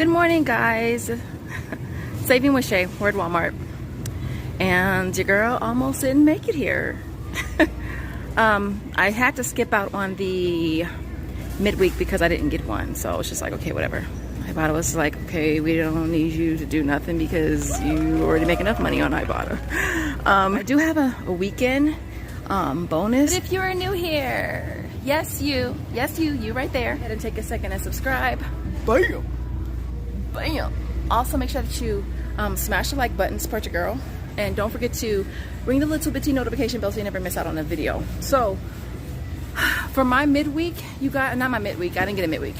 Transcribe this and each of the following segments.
Good morning, guys. Saving with Shay. We're at Walmart. And your girl almost didn't make it here. I had to skip out on the midweek because I didn't get one. So I was just like, okay, whatever. Ibotta was like, okay, we don't need you to do nothing because you already make enough money on Ibotta. I do have a weekend bonus. But if you are new here, yes you right there. Go ahead and take a second and subscribe. Bam! Bam! Also make sure that you smash the like button, support your girl. And don't forget to ring the little bitty notification bell so you never miss out on a video. So, for my midweek, you got, not my midweek, I didn't get a midweek.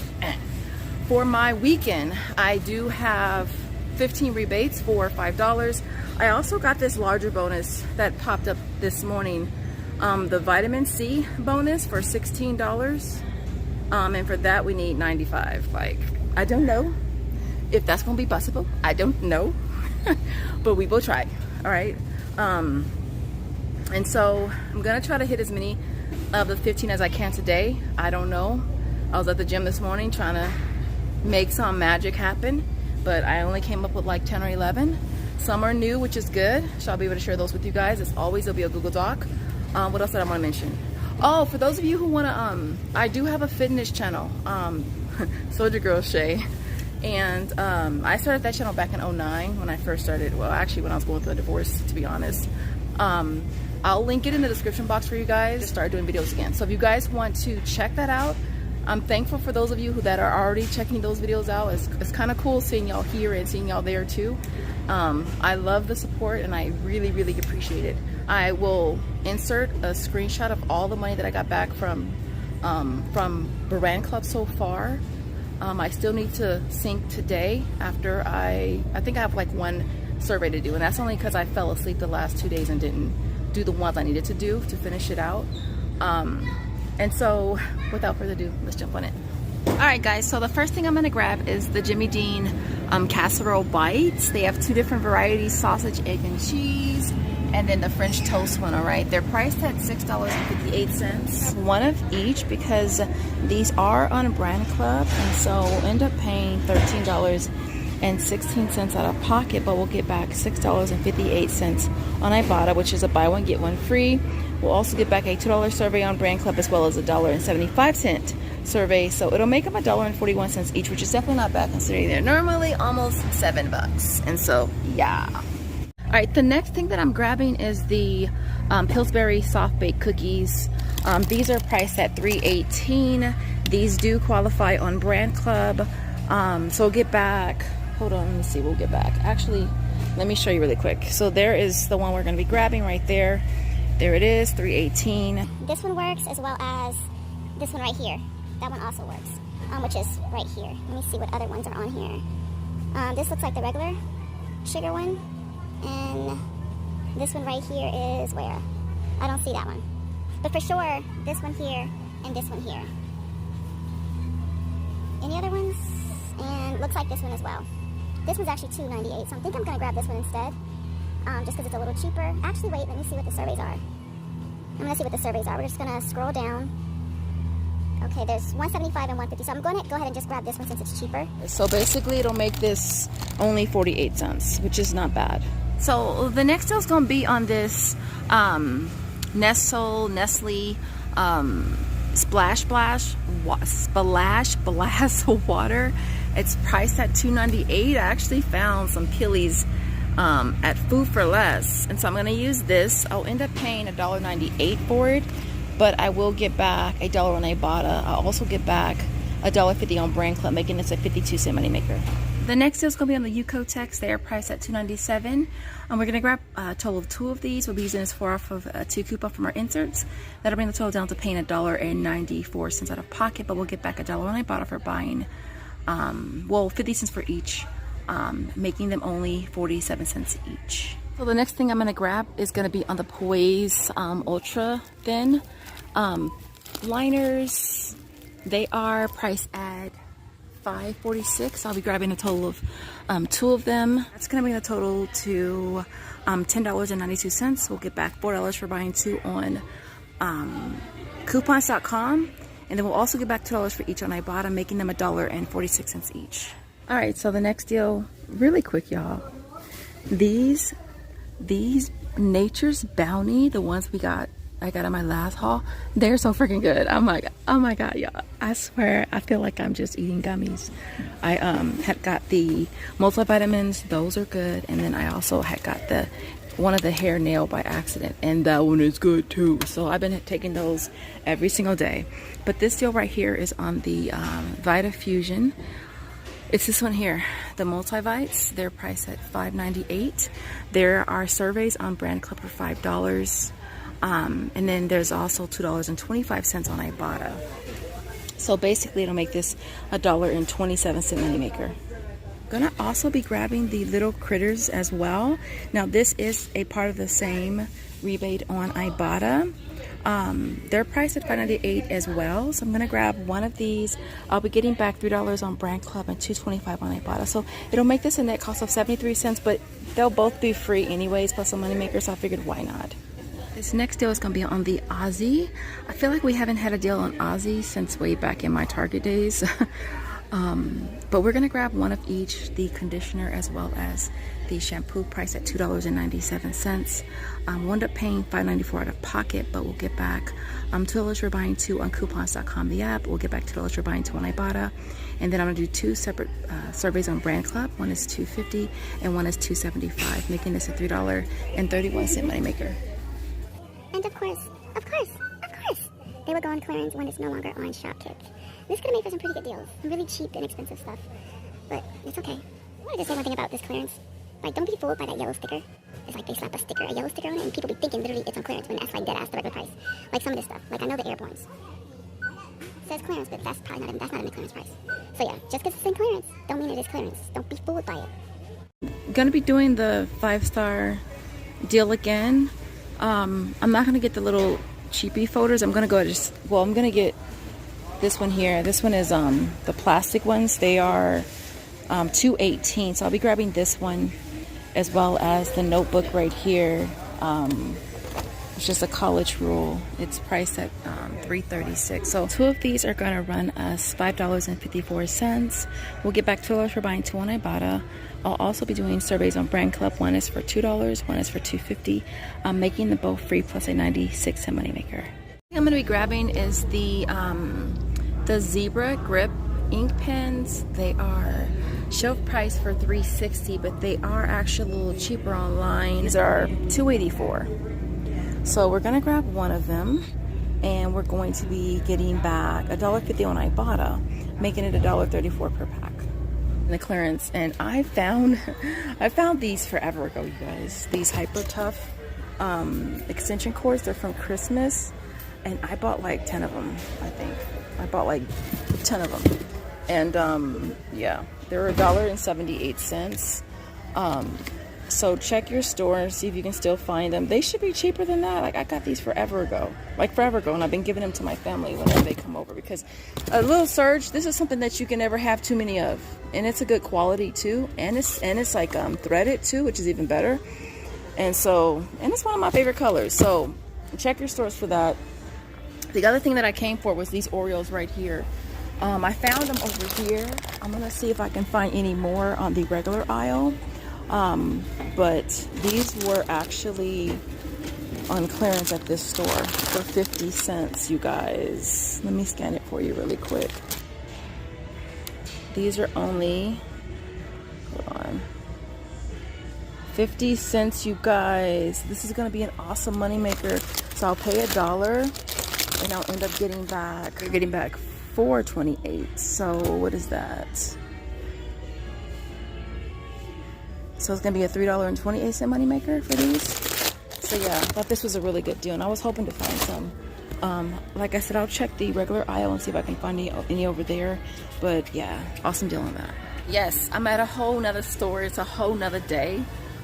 For my weekend, I do have 15 rebates for $5. I also got this larger bonus that popped up this morning. The vitamin C bonus for $16. And for that, we need 95. Like, I don't know if that's gonna be possible. I don't know, but we will try. All right. And so I'm gonna try to hit as many of the 15 as I can today. I don't know. I was at the gym this morning trying to make some magic happen, but I only came up with like 10 or 11. Some are new, which is good. So I'll be able to share those with you guys. As always, there'll be a Google Doc. What else did I want to mention? Oh, for those of you who want to, I do have a fitness channel, Soldier Girl Shay. And I started that channel back in 09 when I first started. Well, actually when I was going through a divorce, to be honest. I'll link it in the description box for you guys to start doing videos again. So if you guys want to check that out, I'm thankful for those of you that are already checking those videos out. It's kind of cool seeing y'all here and seeing y'all there too. I love the support and I really, really appreciate it. I will insert a screenshot of all the money that I got back from Brand Club so far. I still need to sync today after I think I have like one survey to do, and that's only because I fell asleep the last 2 days and didn't do the ones I needed to do to finish it out. And so without further ado, let's jump on it. All right, guys, so the first thing I'm gonna grab is the Jimmy Dean Casserole Bites. They have two different varieties, sausage, egg, and cheese, and then the French toast one. All right, they're priced at $6.58. One of each because these are on Brand Club, and so we'll end up paying $13.16 out of pocket, but we'll get back $6.58 on Ibotta, which is a buy one get one free. We'll also get back a $2 survey on Brand Club as well as a $1.75 survey, so it'll make them $1.41 each, which is definitely not bad considering they're normally almost $7. And so yeah. All right, the next thing that I'm grabbing is the Pillsbury soft baked cookies. These are priced at $3.18. These do qualify on Brand Club. So we'll get back, hold on, let me see, we'll get back. Actually, let me show you really quick. So there is the one we're gonna be grabbing right there. There it is, $3.18. This one works as well as this one right here. That one also works, which is right here. Let me see what other ones are on here. This looks like the regular sugar one. And this one right here is where? I don't see that one. But for sure, this one here and this one here. Any other ones? And looks like this one as well. This one's actually $2.98, so I think I'm gonna grab this one instead. Just because it's a little cheaper. Actually, wait, let me see what the surveys are. I'm gonna see what the surveys are. We're just gonna scroll down. Okay, there's 175 and 150, so I'm gonna go ahead and just grab this one since it's cheaper. So basically, it'll make this only 48 cents, which is not bad. So the next deal is gonna be on this Nestle Splash Blast water. It's priced at $2.98. I actually found some Pillies at Food for Less, and so I'm gonna use this. I'll end up paying $1.98 for it, but I will get back $1 on Ibotta. I'll also get back $1.50 on Brand Club, making this a 52-cent moneymaker. The next deal is going to be on the Yukotex. They are priced at $2.97. We're going to grab a total of 2 of these. We'll be using this 4 off of 2 coupon from our inserts. That'll bring the total down to paying $1.94 out of pocket, but we'll get back $1 on Ibotta for buying, 50 cents for each, making them only 47 cents each. So the next thing I'm going to grab is going to be on the Poise Ultra Thin liners. They are priced at $5.46. I'll be grabbing a total of 2 of them. That's going to bring the total to $10.92. We'll get back $4 for buying 2 on coupons.com, and then we'll also get back $2 for each on Ibotta, making them $1.46 each. All right, so the next deal, really quick, y'all. These Nature's Bounty, the ones I got in my last haul, they're so freaking good. I'm like, oh my god, y'all, I swear I feel like I'm just eating gummies. I had got the multivitamins, those are good, and then I also had got one of the hair nail by accident, and that one is good too. So I've been taking those every single day. But this deal right here is on the Vita Fusion. It's this one here, the Multivites. They're priced at $5.98. There are surveys on Brand Club for $5. And then there's also $2.25 on Ibotta. So basically it'll make this $1.27 moneymaker. Gonna also be grabbing the little critters as well. Now this is a part of the same rebate on Ibotta. They're priced at $5.98 as well, so I'm gonna grab one of these. I'll be getting back $3 on Brand Club and $2.25 on Ibotta, so it'll make this a net cost of 73 cents, but they'll both be free anyways, plus a moneymaker, so I figured why not. This next deal is gonna be on the Aussie. I feel like we haven't had a deal on Aussie since way back in my Target days. But we're gonna grab one of each, the conditioner as well as the shampoo, priced at $2.97. Wound up paying $5.94 out of pocket, but we'll get back $2 for buying two on coupons.com, the app. We'll get back $2 for buying two on Ibotta. And then I'm gonna do two separate surveys on Brand Club. One is $2.50 and one is $2.75, making this a $3.31 moneymaker. And of course, they will go on clearance when it's no longer on Shopkick. This is going to make for some pretty good deals. Really cheap and expensive stuff. But it's okay. I want to just say one thing about this clearance. Like, don't be fooled by that yellow sticker. It's like they slap a yellow sticker on it, and people be thinking literally it's on clearance when that's like dead ass the regular price. Like some of this stuff. Like I know the Airbornes. It says clearance, but that's probably not in the clearance price. So yeah, just because it's in clearance, don't mean it is clearance. Don't be fooled by it. Gonna be doing the 5-star deal again. I'm not gonna get the little cheapy folders. I'm gonna get this one here. This one is the plastic ones. They are $2.18. So I'll be grabbing this one as well as the notebook right here. It's just a college rule. It's priced at $3.36. So two of these are gonna run us $5.54. We'll get back $2 for buying two on Ibotta. I'll also be doing surveys on Brand Club. One is for $2, one is for $2.50. Making them both free plus a 96-cent moneymaker. I'm gonna be grabbing is the Zebra Grip ink pens. They are shelf price for $3.60, but they are actually a little cheaper online. These are $2.84. So we're gonna grab one of them, and we're going to be getting back $1.50 on Ibotta, making it $1.34 per pack. The clearance, and I found these forever ago, you guys. These Hyper Tough extension cords. They're from Christmas, and I bought like 10 of them. I think I bought like 10 of them, and yeah, they were $1.78. So check your store and see if you can still find them. They should be cheaper than that. Like I got these forever ago, and I've been giving them to my family whenever they come over, because a little surge, this is something that you can never have too many of, and it's a good quality too, and it's like threaded too, which is even better. And it's one of my favorite colors. So check your stores for that. The other thing that I came for was these Oreos right here. I found them over here. I'm gonna see if I can find any more on the regular aisle. But these were actually on clearance at this store for 50 cents, you guys. Let me scan it for you really quick. These are only, hold on, 50 cents, you guys. This is gonna be an awesome moneymaker. So I'll pay $1 and I'll end up getting back $4.28. So what is that? So it's gonna be a $3.28 moneymaker for these. So yeah, I thought this was a really good deal, and I was hoping to find some. Like I said, I'll check the regular aisle and see if I can find any over there. But yeah, awesome deal on that. Yes, I'm at a whole nother store. It's a whole nother day.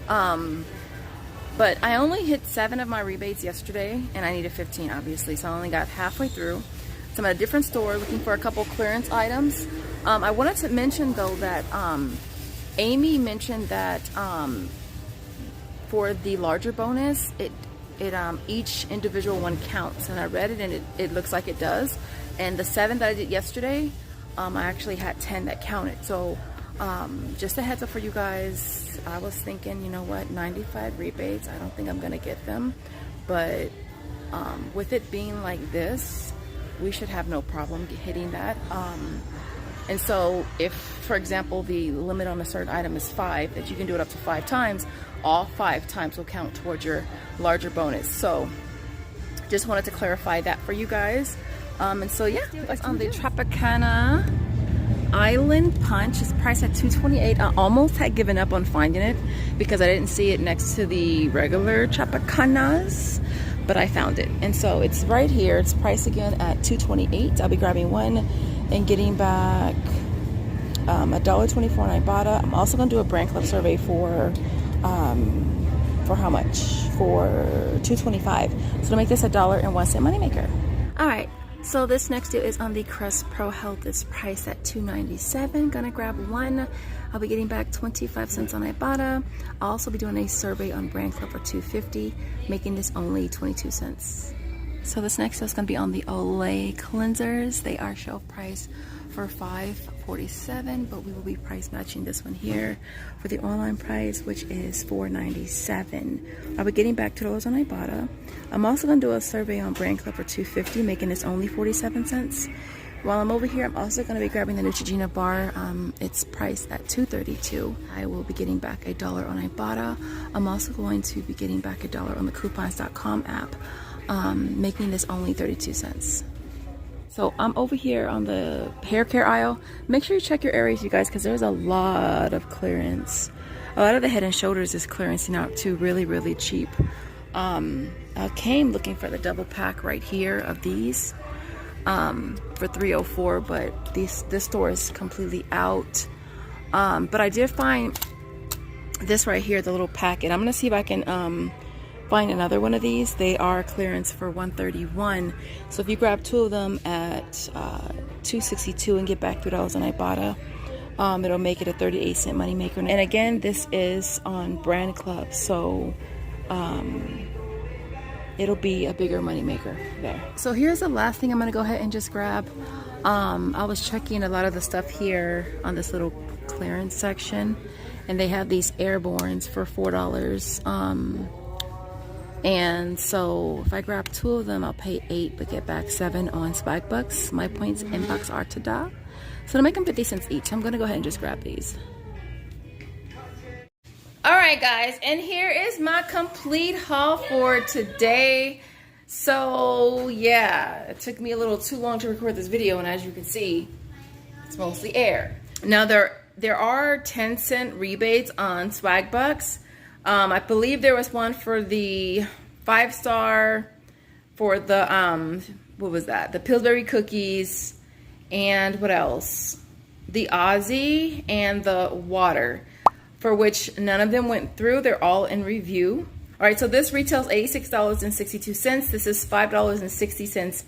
But I only hit 7 of my rebates yesterday, and I needed 15 obviously, so I only got halfway through. So I'm at a different store looking for a couple clearance items. I wanted to mention though that Amy mentioned that for the larger bonus, each individual one counts, and I read it and it looks like it does. And the 7 that I did yesterday, I actually had 10 that counted. So Just a heads up for you guys. I was thinking, you know what, 95 rebates, I don't think I'm gonna get them, but with it being like this, we should have no problem hitting that. And so if, for example, the limit on a certain item is 5, that you can do it up to 5 times, all 5 times will count towards your larger bonus. So just wanted to clarify that for you guys. And so yeah, that's on the Tropicana Island Punch. It's priced at $2.28. I almost had given up on finding it because I didn't see it next to the regular Tropicanas, but I found it. And so it's right here. It's priced again at $2.28. I'll be grabbing one and getting back $1.24 on Ibotta. I'm also gonna do a brand club survey for how much? For $2.25. So to make this $1.01 moneymaker. All right. So this next deal is on the Crest Pro Health. It's priced at $2.97. Gonna grab one. I'll be getting back 25 cents on Ibotta. I'll also be doing a survey on Brand Club for $2.50, making this only 22 cents. So this next deal is gonna be on the Olay cleansers. They are shelf price for $5.47, but we will be price matching this one here for the online price, which is $4.97. I'll be getting back $2 on Ibotta. I'm also going to do a survey on Brand Club for $2.50, making this only 47 cents. While I'm over here, I'm also going to be grabbing the Neutrogena bar. It's priced at $2.32. I will be getting back $1 on Ibotta. I'm also going to be getting back $1 on the coupons.com app, making this only 32 cents. So I'm over here on the hair care aisle. Make sure you check your areas, you guys, because there's a lot of clearance. A lot of the Head and Shoulders is clearancing out too, really, really cheap. I came looking for the double pack right here of these for $3.04, but this store is completely out. But I did find this right here, the little packet. I'm gonna see if I can find another one of these. They are clearance for $131. So if you grab 2 of them at $2.62 and get back $3 on Ibotta, it'll make it a 38-cent moneymaker. And again, this is on Brand Club, so it'll be a bigger moneymaker there. So here's the last thing I'm gonna go ahead and just grab. I was checking a lot of the stuff here on this little clearance section, and they have these Airbornes for $4. And so if I grab 2 of them, I'll pay $8 but get back 7 on Swagbucks. My points inbox are to da. So to make them 50 cents each, I'm gonna go ahead and just grab these. All right, guys, and here is my complete haul for today. So yeah, it took me a little too long to record this video, and as you can see, it's mostly air. Now there are 10-cent rebates on Swagbucks. I believe there was one for the 5-star, for the what was that? The Pillsbury Cookies, and what else? The Aussie and the water, for which none of them went through. They're all in review. All right, so this retails $86.62. This is $5.60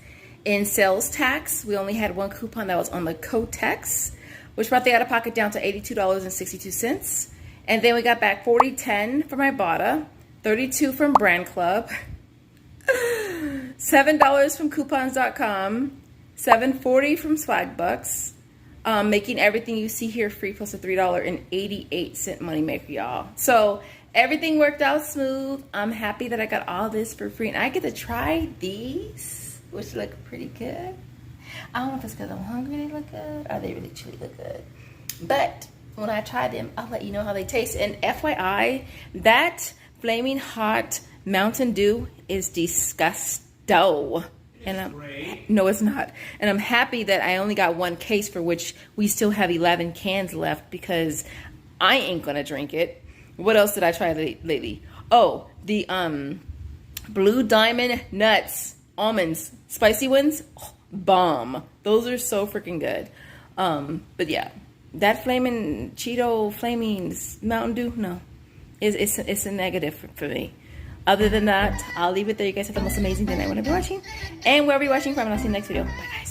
in sales tax. We only had one coupon that was on the Yukotex, which brought the out-of-pocket down to $82.62. And then we got back $40.10 from Ibotta, $32 from Brand Club, $7 from coupons.com, $7.40 from Swagbucks, making everything you see here free plus a $3.88 moneymaker, y'all. So everything worked out smooth. I'm happy that I got all this for free, and I get to try these, which look pretty good. I don't know if it's because I'm hungry they look good, or they really truly look good. But when I try them, I'll let you know how they taste. And FYI, that flaming hot Mountain Dew is disgusto. And no, it's not. And I'm happy that I only got one case, for which we still have 11 cans left, because I ain't gonna drink it. What else did I try lately? Oh, the Blue Diamond Nuts almonds, spicy ones, oh, bomb. Those are so freaking good. But yeah, that flaming Cheeto flaming Mountain Dew, no, it's a negative for me. Other than that, I'll leave it there. You guys have the most amazing day whenever you're watching, and wherever you're watching from, and I'll see you in the next video. Bye, guys.